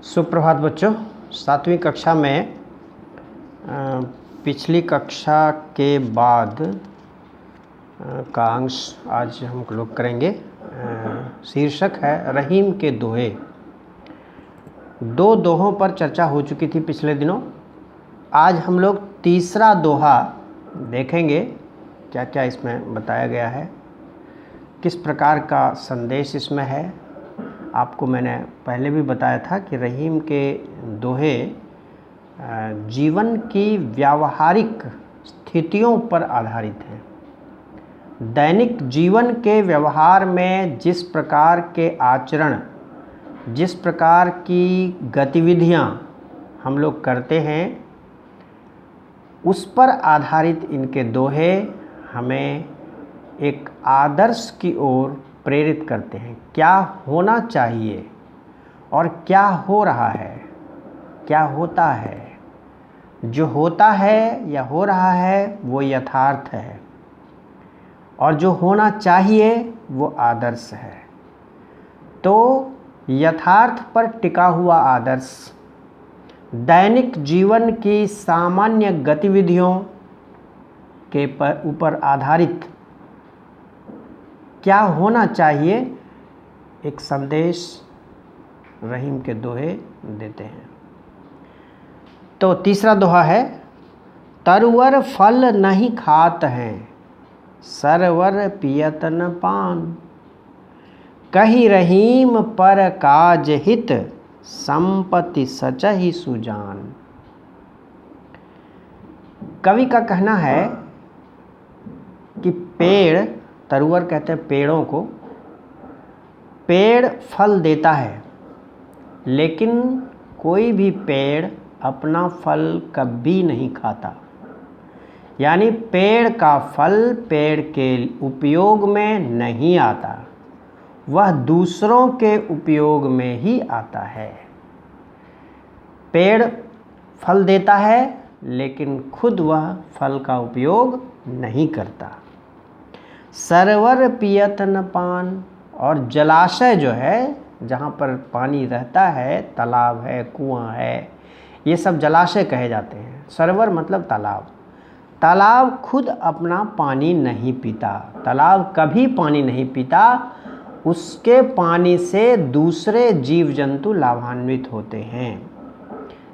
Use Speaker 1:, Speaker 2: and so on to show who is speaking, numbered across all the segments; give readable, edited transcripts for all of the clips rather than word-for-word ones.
Speaker 1: सुप्रभात बच्चों। 7वीं कक्षा में पिछली कक्षा के बाद का अंश आज हम लोग करेंगे। शीर्षक है रहीम के दोहे। दो दोहों पर चर्चा हो चुकी थी पिछले दिनों। आज हम लोग तीसरा दोहा देखेंगे, क्या क्या इसमें बताया गया है, किस प्रकार का संदेश इसमें है। आपको मैंने पहले भी बताया था कि रहीम के दोहे जीवन की व्यावहारिक स्थितियों पर आधारित हैं। दैनिक जीवन के व्यवहार में जिस प्रकार के आचरण, जिस प्रकार की गतिविधियां हम लोग करते हैं, उस पर आधारित इनके दोहे हमें एक आदर्श की ओर प्रेरित करते हैं। क्या होना चाहिए और क्या हो रहा है, क्या होता है। जो होता है या हो रहा है वो यथार्थ है, और जो होना चाहिए वो आदर्श है। तो यथार्थ पर टिका हुआ आदर्श दैनिक जीवन की सामान्य गतिविधियों के ऊपर आधारित क्या होना चाहिए, एक संदेश रहीम के दोहे देते हैं। तो तीसरा दोहा है, तरवर फल नहीं खात हैं, सरवर पियत न पान। कही रहीम पर काज हित, संपत्ति सचहि सुजान। कवि का कहना है कि पेड़, तरुवर कहते हैं पेड़ों को, पेड़ फल देता है, लेकिन कोई भी पेड़ अपना फल कभी नहीं खाता। यानी पेड़ का फल पेड़ के उपयोग में नहीं आता, वह दूसरों के उपयोग में ही आता है। पेड़ फल देता है लेकिन खुद वह फल का उपयोग नहीं करता। सरवर पियत न पान, और जलाशय जो है, जहाँ पर पानी रहता है, तालाब है, कुआं है, ये सब जलाशय कहे जाते हैं। सरवर मतलब तालाब। तालाब खुद अपना पानी नहीं पीता, तालाब कभी पानी नहीं पीता, उसके पानी से दूसरे जीव जंतु लाभान्वित होते हैं।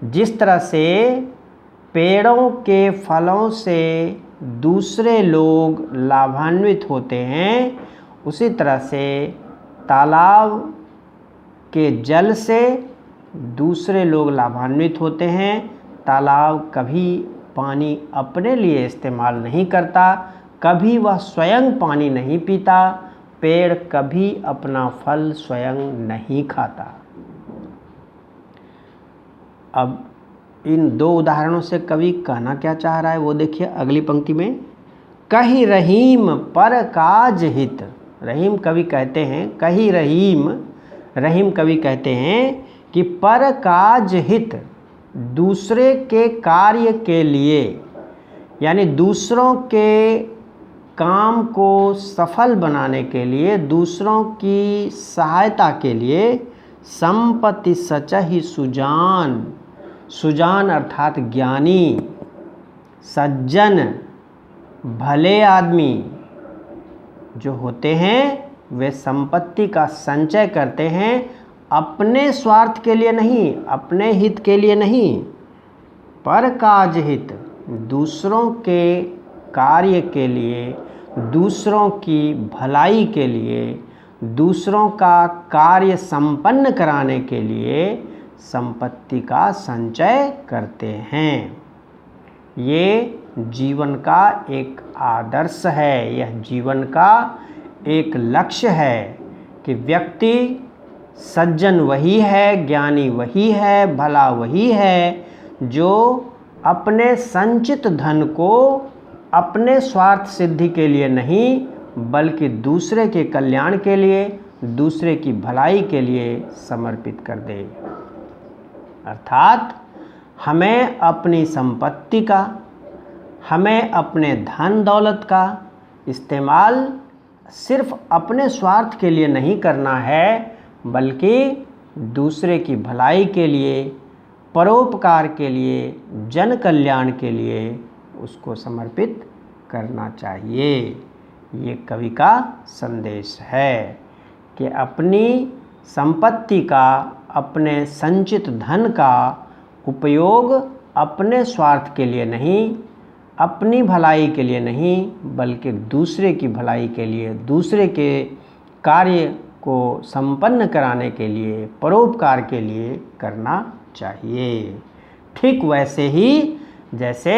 Speaker 1: जिस तरह से पेड़ों के फलों से दूसरे लोग लाभान्वित होते हैं, उसी तरह से तालाब के जल से दूसरे लोग लाभान्वित होते हैं। तालाब कभी पानी अपने लिए इस्तेमाल नहीं करता, कभी वह स्वयं पानी नहीं पीता, पेड़ कभी अपना फल स्वयं नहीं खाता। अब इन दो उदाहरणों से कवि कहना क्या चाह रहा है वो देखिए अगली पंक्ति में। कही रहीम पर काज हित। रहीम कवि कहते हैं, कही रहीम, रहीम कवि कहते हैं कि पर काज हित, दूसरे के कार्य के लिए, यानी दूसरों के काम को सफल बनाने के लिए, दूसरों की सहायता के लिए, संपत्ति सचहि सुजान। सुजान अर्थात ज्ञानी, सज्जन, भले आदमी जो होते हैं, वे संपत्ति का संचय करते हैं, अपने स्वार्थ के लिए नहीं, अपने हित के लिए नहीं, पर काज हित, दूसरों के कार्य के लिए, दूसरों की भलाई के लिए, दूसरों का कार्य संपन्न कराने के लिए संपत्ति का संचय करते हैं। ये जीवन का एक आदर्श है, यह जीवन का एक लक्ष्य है कि व्यक्ति सज्जन वही है, ज्ञानी वही है, भला वही है जो अपने संचित धन को अपने स्वार्थ सिद्धि के लिए नहीं, बल्कि दूसरे के कल्याण के लिए, दूसरे की भलाई के लिए समर्पित कर दे। अर्थात हमें अपनी संपत्ति का, हमें अपने धन दौलत का इस्तेमाल सिर्फ अपने स्वार्थ के लिए नहीं करना है, बल्कि दूसरे की भलाई के लिए, परोपकार के लिए, जन कल्याण के लिए उसको समर्पित करना चाहिए। ये कवि का संदेश है कि अपनी संपत्ति का, अपने संचित धन का उपयोग अपने स्वार्थ के लिए नहीं, अपनी भलाई के लिए नहीं, बल्कि दूसरे की भलाई के लिए, दूसरे के कार्य को संपन्न कराने के लिए, परोपकार के लिए करना चाहिए। ठीक वैसे ही जैसे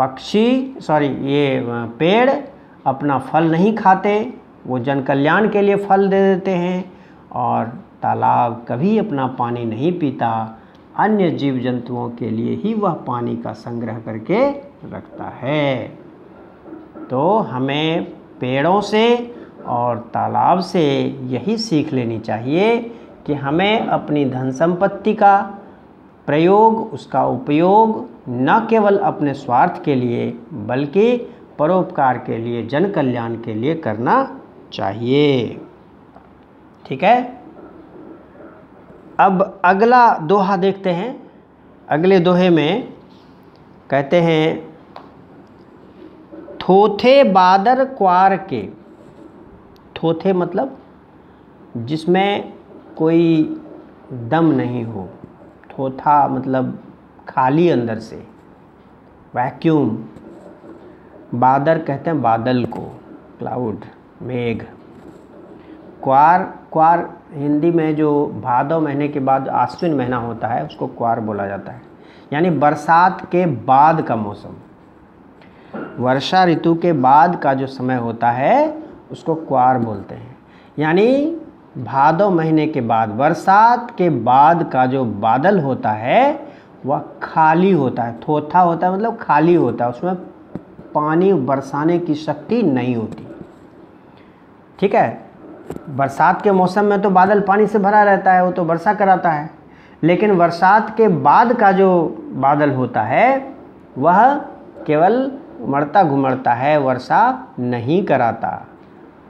Speaker 1: ये पेड़ अपना फल नहीं खाते, वो जन कल्याण के लिए फल दे देते हैं, और तालाब कभी अपना पानी नहीं पीता, अन्य जीव जंतुओं के लिए ही वह पानी का संग्रह करके रखता है। तो हमें पेड़ों से और तालाब से यही सीख लेनी चाहिए कि हमें अपनी धन संपत्ति का प्रयोग, उसका उपयोग न केवल अपने स्वार्थ के लिए बल्कि परोपकार के लिए, जन कल्याण के लिए करना चाहिए। ठीक है, अब अगला दोहा देखते हैं। अगले दोहे में कहते हैं, थोथे बादर क्वार के। थोथे मतलब जिसमें कोई दम नहीं हो, थोथा मतलब खाली अंदर से, वैक्यूम। बादर कहते हैं बादल को, क्लाउड, मेघ। क्वार हिंदी में जो भादव महीने के बाद आश्विन महीना होता है उसको क्वार बोला जाता है, यानी बरसात के बाद का मौसम। वर्षा ऋतु के बाद का जो समय होता है उसको क्वार बोलते हैं। यानी भादव महीने के बाद, बरसात के बाद का जो बादल होता है वह खाली होता है। थोथा होता है मतलब खाली होता है, उसमें पानी बरसाने की शक्ति नहीं होती। ठीक है, बरसात के मौसम में तो बादल पानी से भरा रहता है, वो तो वर्षा कराता है, लेकिन बरसात के बाद का जो बादल होता है वह केवल उमड़ता घुमड़ता है, वर्षा नहीं कराता।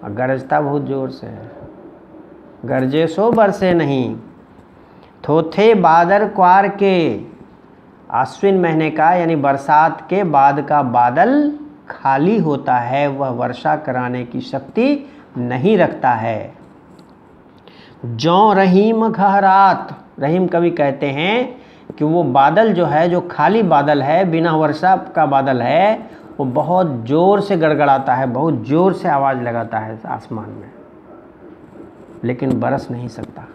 Speaker 1: गरजता बहुत ज़ोर से है, गरजे सो बरसे नहीं। थोथे बादर क्वार के, आश्विन महीने का यानी बरसात के बाद का बादल खाली होता है, वह वर्षा कराने की शक्ति नहीं रखता है। जौ रहीम घहरात, रहीम कवि कहते हैं कि वो बादल जो है, जो खाली बादल है, बिना वर्षा का बादल है, वो बहुत ज़ोर से गड़गड़ाता है, बहुत ज़ोर से आवाज़ लगाता है आसमान में, लेकिन बरस नहीं सकता।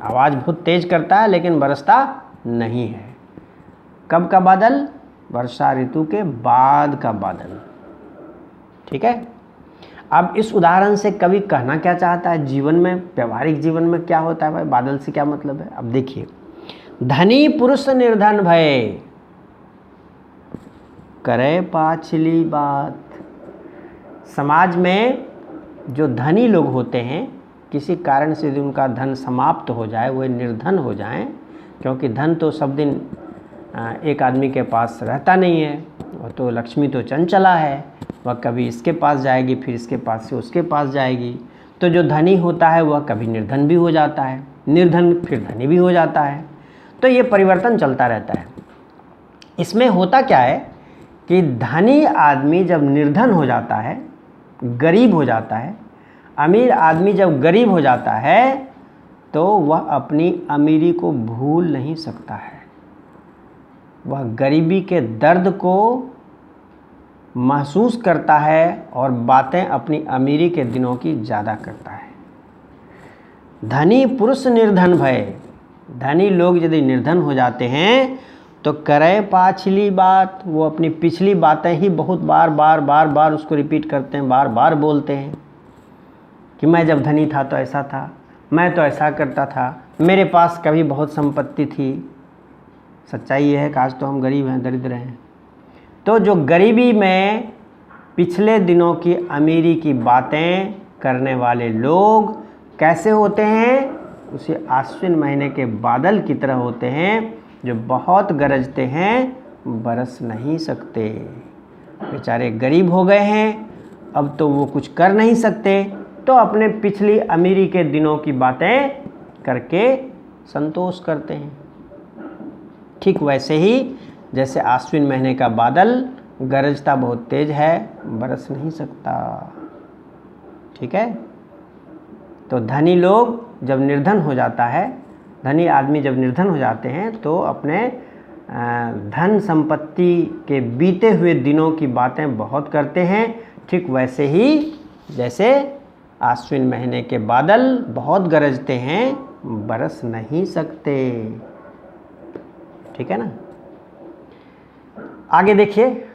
Speaker 1: आवाज़ बहुत तेज करता है लेकिन बरसता नहीं है। कब का बादल? वर्षा ऋतु के बाद का बादल। ठीक है, अब इस उदाहरण से कवि कहना क्या चाहता है, जीवन में, व्यवहारिक जीवन में क्या होता है भाई, बादल से क्या मतलब है। अब देखिए, धनी पुरुष निर्धन भय, करे पाछली बात। समाज में जो धनी लोग होते हैं, किसी कारण से यदि उनका धन समाप्त हो जाए, वो निर्धन हो जाएं, क्योंकि धन तो सब दिन एक आदमी के पास रहता नहीं है, वह तो लक्ष्मी तो चंचला है, वह कभी इसके पास जाएगी, फिर इसके पास से उसके पास जाएगी। तो जो धनी होता है वह कभी निर्धन भी हो जाता है, निर्धन फिर धनी भी हो जाता है। तो ये परिवर्तन चलता रहता है। इसमें होता क्या है कि धनी आदमी जब निर्धन हो जाता है, गरीब हो जाता है, अमीर आदमी जब गरीब हो जाता है, तो वह अपनी अमीरी को भूल नहीं सकता है। वह गरीबी के दर्द को महसूस करता है और बातें अपनी अमीरी के दिनों की ज़्यादा करता है। धनी पुरुष निर्धन भय, धनी लोग यदि निर्धन हो जाते हैं तो करे पाछली बात, वो अपनी पिछली बातें ही बहुत बार उसको रिपीट करते हैं, बार बार बोलते हैं कि मैं जब धनी था तो ऐसा था, मैं तो ऐसा करता था, मेरे पास कभी बहुत संपत्ति थी। सच्चाई ये है कि आज तो हम गरीब हैं, दरिद्र हैं। तो जो गरीबी में पिछले दिनों की अमीरी की बातें करने वाले लोग कैसे होते हैं, उसी आश्विन महीने के बादल की तरह होते हैं, जो बहुत गरजते हैं, बरस नहीं सकते। बेचारे गरीब हो गए हैं, अब तो वो कुछ कर नहीं सकते, तो अपने पिछली अमीरी के दिनों की बातें करके संतोष करते हैं। ठीक वैसे ही जैसे आश्विन महीने का बादल गरजता बहुत तेज है, बरस नहीं सकता। ठीक है, तो धनी लोग जब निर्धन हो जाता है, धनी आदमी जब निर्धन हो जाते हैं तो अपने धन संपत्ति के बीते हुए दिनों की बातें बहुत करते हैं। ठीक वैसे ही जैसे आश्विन महीने के बादल बहुत गरजते हैं, बरस नहीं सकते। ठीक है ना। आगे देखिए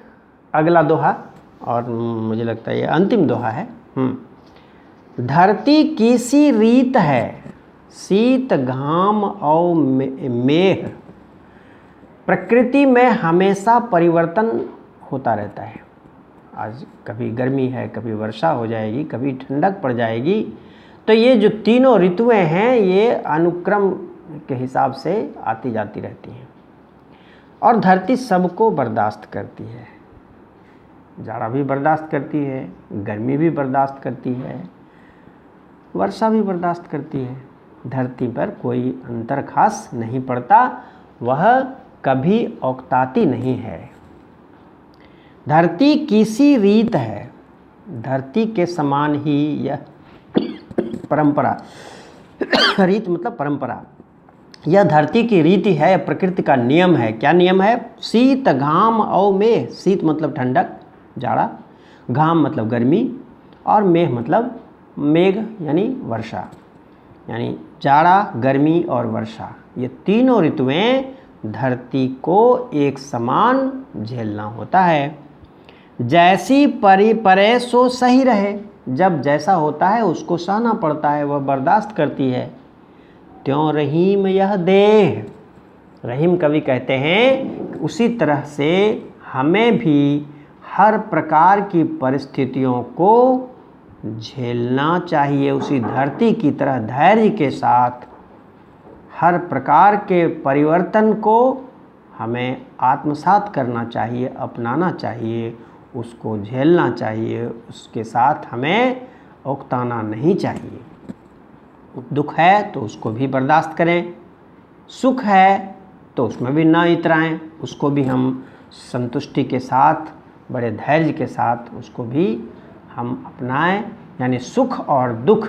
Speaker 1: अगला दोहा, और मुझे लगता है ये अंतिम दोहा है। धरती किसी रीत है, शीत घाम और मेघ, प्रकृति में हमेशा परिवर्तन होता रहता है। आज कभी गर्मी है, कभी वर्षा हो जाएगी, कभी ठंडक पड़ जाएगी। तो ये जो तीनों ऋतुएं हैं ये अनुक्रम के हिसाब से आती जाती रहती हैं, और धरती सबको बर्दाश्त करती है। जाड़ा भी बर्दाश्त करती है, गर्मी भी बर्दाश्त करती है, वर्षा भी बर्दाश्त करती है। धरती पर कोई अंतर खास नहीं पड़ता, वह कभी औकताती नहीं है। धरती किसी रीत है, धरती के समान ही यह परंपरा, रीत मतलब परंपरा, यह धरती की रीति है, प्रकृति का नियम है। क्या नियम है? शीत घाम और मेघ। शीत मतलब ठंडक जाड़ा, घाम मतलब गर्मी, और मेघ मतलब मेघ यानी वर्षा, यानी जाड़ा गर्मी और वर्षा। ये तीनों ऋतुएं धरती को एक समान झेलना होता है। जैसी परी परे सो सही रहे, जब जैसा होता है उसको सहना पड़ता है, वह बर्दाश्त करती है। त्यों रहीम यह देह, रहीम कवि कहते हैं उसी तरह से हमें भी हर प्रकार की परिस्थितियों को झेलना चाहिए। उसी धरती की तरह धैर्य के साथ हर प्रकार के परिवर्तन को हमें आत्मसात करना चाहिए, अपनाना चाहिए, उसको झेलना चाहिए, उसके साथ हमें उकताना नहीं चाहिए। दुख है तो उसको भी बर्दाश्त करें, सुख है तो उसमें भी ना इतराएं, उसको भी हम संतुष्टि के साथ, बड़े धैर्य के साथ उसको भी हम अपनाएं। यानी सुख और दुख,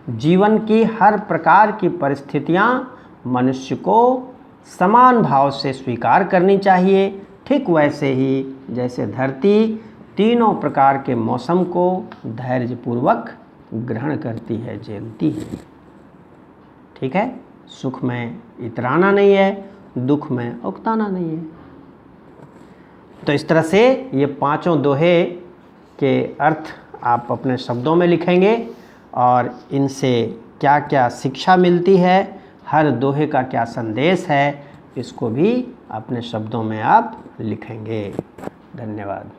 Speaker 1: जीवन की हर प्रकार की परिस्थितियां मनुष्य को समान भाव से स्वीकार करनी चाहिए। ठीक वैसे ही जैसे धरती तीनों प्रकार के मौसम को धैर्यपूर्वक ग्रहण करती है, झेलती है। ठीक है, सुख में इतराना नहीं है, दुख में उकताना नहीं है। तो इस तरह से ये पांचों दोहे के अर्थ आप अपने शब्दों में लिखेंगे, और इनसे क्या क्या शिक्षा मिलती है, हर दोहे का क्या संदेश है, इसको भी अपने शब्दों में आप लिखेंगे। धन्यवाद।